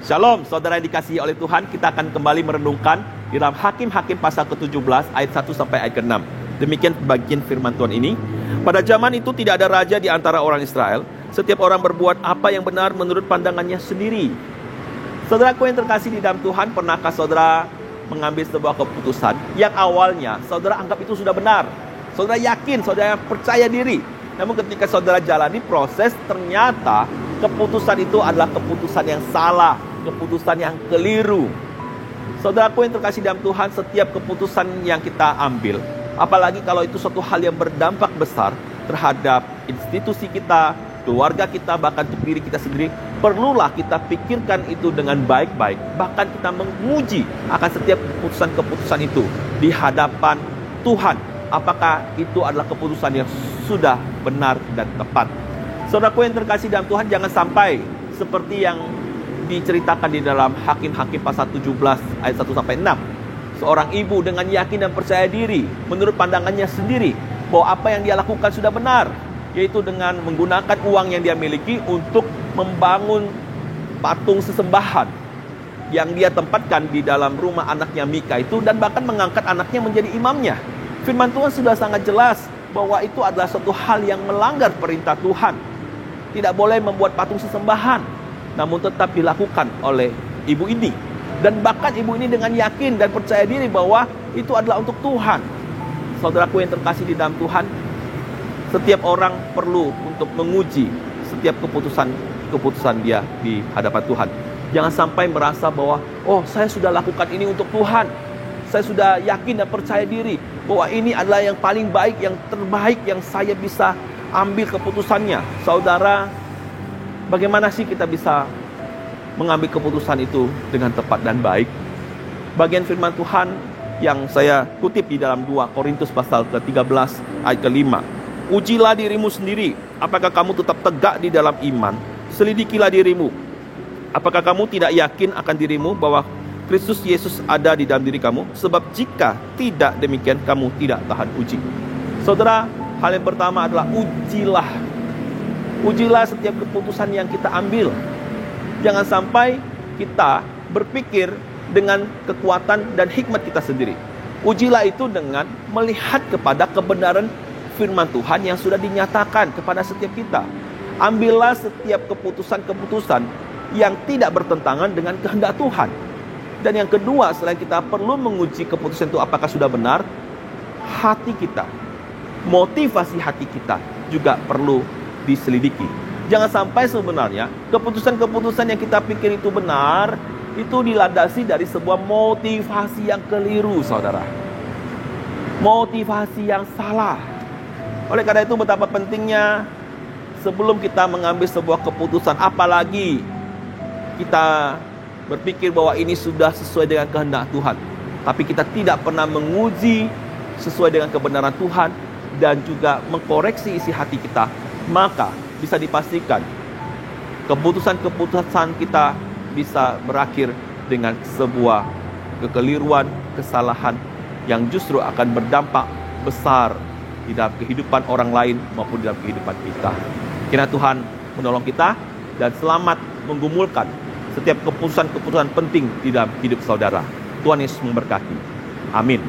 Shalom, saudara yang dikasihi oleh Tuhan. Kita akan kembali merenungkan di dalam Hakim-Hakim pasal ke-17 ayat 1 sampai ayat ke-6. Demikian bagian firman Tuhan ini. Pada zaman itu tidak ada raja di antara orang Israel. Setiap orang berbuat apa yang benar menurut pandangannya sendiri. Saudaraku yang terkasih di dalam Tuhan, pernahkah saudara mengambil sebuah keputusan yang awalnya saudara anggap itu sudah benar? Saudara yakin, saudara percaya diri. Namun ketika saudara jalani proses, ternyata keputusan itu adalah keputusan yang salah, keputusan yang keliru. Saudaraku yang terkasih dalam Tuhan, setiap keputusan yang kita ambil, apalagi kalau itu suatu hal yang berdampak besar terhadap institusi kita, keluarga kita, bahkan untuk diri kita sendiri, perlulah kita pikirkan itu dengan baik-baik. Bahkan kita menguji akan setiap keputusan-keputusan itu di hadapan Tuhan. Apakah itu adalah keputusan yang sudah benar dan tepat? Saudaraku yang terkasih dalam Tuhan, jangan sampai seperti yang diceritakan di dalam Hakim-Hakim pasal 17 ayat 1 sampai 6. Seorang ibu dengan yakin dan percaya diri menurut pandangannya sendiri bahwa apa yang dia lakukan sudah benar, yaitu dengan menggunakan uang yang dia miliki untuk membangun patung sesembahan yang dia tempatkan di dalam rumah anaknya Mika itu, dan bahkan mengangkat anaknya menjadi imamnya. Firman Tuhan sudah sangat jelas bahwa itu adalah suatu hal yang melanggar perintah Tuhan. Tidak boleh membuat patung sesembahan, namun tetap dilakukan oleh ibu ini. Dan bahkan ibu ini dengan yakin dan percaya diri bahwa itu adalah untuk Tuhan. Saudaraku yang terkasih di dalam Tuhan, setiap orang perlu untuk menguji setiap keputusan dia di hadapan Tuhan. Jangan sampai merasa bahwa, oh, saya sudah lakukan ini untuk Tuhan. Saya sudah yakin dan percaya diri bahwa ini adalah yang paling baik, yang terbaik yang saya bisa ambil keputusannya. Saudara, bagaimana sih kita bisa mengambil keputusan itu dengan tepat dan baik? Bagian firman Tuhan yang saya kutip di dalam 2 Korintus pasal ke-13 ayat ke-5. Ujilah dirimu sendiri, apakah kamu tetap tegak di dalam iman? Selidikilah dirimu, apakah kamu tidak yakin akan dirimu bahwa Kristus Yesus ada di dalam diri kamu? Sebab jika tidak demikian, kamu tidak tahan uji. Saudara, hal yang pertama adalah ujilah. Ujilah setiap keputusan yang kita ambil. Jangan sampai kita berpikir dengan kekuatan dan hikmat kita sendiri. Ujilah itu dengan melihat kepada kebenaran firman Tuhan yang sudah dinyatakan kepada setiap kita. Ambillah setiap keputusan-keputusan yang tidak bertentangan dengan kehendak Tuhan. Dan yang kedua, selain kita perlu menguji keputusan itu apakah sudah benar, hati kita, motivasi hati kita juga perlu diselidiki. Jangan sampai sebenarnya keputusan-keputusan yang kita pikir itu benar, itu dilandasi dari sebuah motivasi yang keliru, saudara. Motivasi yang salah. Oleh karena itu betapa pentingnya sebelum kita mengambil sebuah keputusan, apalagi kita berpikir bahwa ini sudah sesuai dengan kehendak Tuhan, tapi kita tidak pernah menguji sesuai dengan kebenaran Tuhan dan juga mengkoreksi isi hati kita, maka bisa dipastikan keputusan-keputusan kita bisa berakhir dengan sebuah kekeliruan, kesalahan yang justru akan berdampak besar di dalam kehidupan orang lain maupun di dalam kehidupan kita. Kiranya Tuhan menolong kita dan selamat menggumulkan setiap keputusan-keputusan penting di dalam hidup saudara. Tuhan Yesus memberkati. Amin.